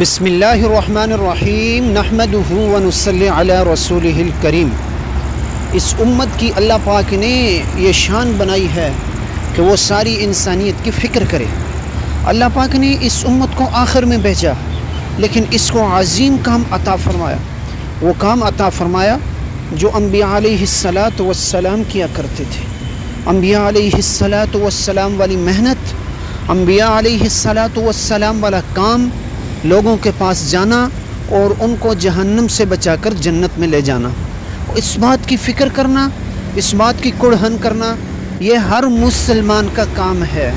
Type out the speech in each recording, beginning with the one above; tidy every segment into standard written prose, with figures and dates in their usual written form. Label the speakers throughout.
Speaker 1: بسم اللہ الرحمن الرحیم نحمدہ ونصلی علی رسولہ الکریم۔ اس امت کی اللہ پاک نے یہ شان بنائی ہے کہ وہ ساری انسانیت کی فکر کرے۔ اللہ پاک نے اس امت کو آخر میں بھیجا، لیکن اس کو عظیم کام عطا فرمایا۔ وہ کام عطا فرمایا جو انبیاء علیہ السلام کیا کرتے تھے۔ انبیاء علیہ السلام والی محنت، انبیاء علیہ السلام والا کام، لوگوں کے پاس جانا اور ان کو جہنم سے بچا کر جنت میں لے جانا، اس بات کی فکر کرنا، اس بات کی کڑھن کرنا، یہ ہر مسلمان کا کام ہے۔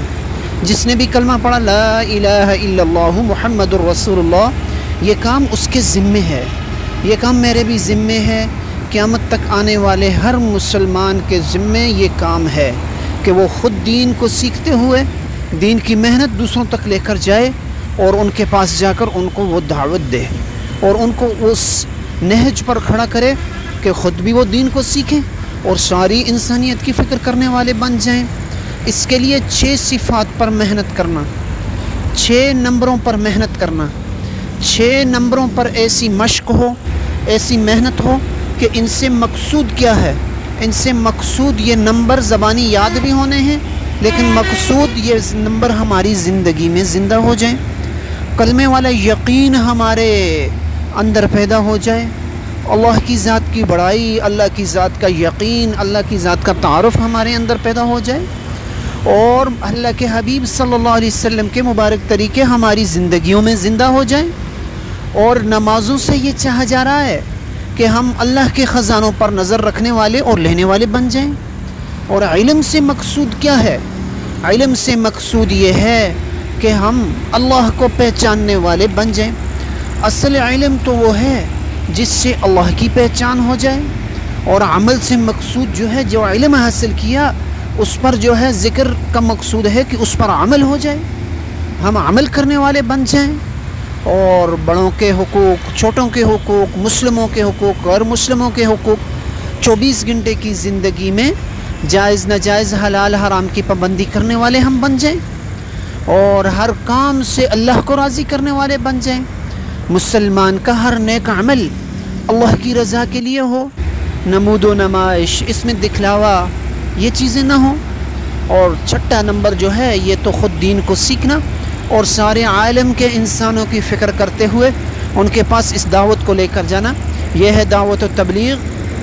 Speaker 1: جس نے بھی کلمہ پڑھا لا الہ الا اللہ محمد الرسول اللہ، یہ کام اس کے ذمے ہے، یہ کام میرے بھی ذمے ہے، قیامت تک آنے والے ہر مسلمان کے ذمے یہ کام ہے کہ وہ خود دین کو سیکھتے ہوئے دین کی محنت دوسروں تک لے کر جائے اور ان کے پاس جا کر ان کو وہ دعوت دے اور ان کو اس نہج پر کھڑا کرے کہ خود بھی وہ دین کو سیکھیں اور ساری انسانیت کی فکر کرنے والے بن جائیں۔ اس کے لیے 6 صفات پر محنت کرنا، 6 نمبروں پر محنت کرنا، 6 نمبروں پر ایسی مشق ہو، ایسی محنت ہو کہ ان سے مقصود کیا ہے؟ ان سے مقصود یہ نمبر زبانی یاد بھی ہونے ہیں، لیکن مقصود یہ نمبر ہماری زندگی میں زندہ ہو جائیں، کلمے والا یقین ہمارے اندر پیدا ہو جائے، اللہ کی ذات کی بڑائی، اللہ کی ذات کا یقین، اللہ کی ذات کا تعارف ہمارے اندر پیدا ہو جائے، اور اللہ کے حبیب صلی اللہ علیہ وسلم کے مبارک طریقے ہماری زندگیوں میں زندہ ہو جائیں۔ اور نمازوں سے یہ چاہا جا رہا ہے کہ ہم اللہ کے خزانوں پر نظر رکھنے والے اور لینے والے بن جائیں۔ اور علم سے مقصود کیا ہے؟ علم سے مقصود یہ ہے کہ ہم اللہ کو پہچاننے والے بن جائیں۔ اصل علم تو وہ ہے جس سے اللہ کی پہچان ہو جائے، اور عمل سے مقصود جو ہے جو علم حاصل کیا اس پر جو ہے ذکر کا مقصود ہے کہ اس پر عمل ہو جائے، ہم عمل کرنے والے بن جائیں، اور بڑوں کے حقوق، چھوٹوں کے حقوق، مسلموں کے حقوق، غیر مسلموں کے حقوق، 24 گھنٹے کی زندگی میں جائز ناجائز حلال حرام کی پابندی کرنے والے ہم بن جائیں، اور ہر کام سے اللہ کو راضی کرنے والے بن جائیں۔ مسلمان کا ہر نیک عمل اللہ کی رضا کے لیے ہو، نمود و نمائش، اس میں دکھلاوا، یہ چیزیں نہ ہوں۔ اور 6 نمبر جو ہے یہ تو خود دین کو سیکھنا اور سارے عالم کے انسانوں کی فکر کرتے ہوئے ان کے پاس اس دعوت کو لے کر جانا، یہ ہے دعوت و تبلیغ۔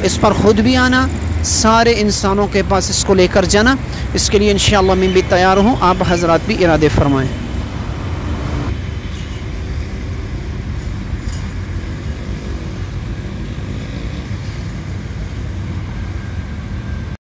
Speaker 1: اس پر خود بھی آنا، سارے انسانوں کے پاس اس کو لے کر جانا۔ اس کے لیے انشاءاللہ میں بھی تیار ہوں، آپ حضرات بھی ارادے فرمائیں۔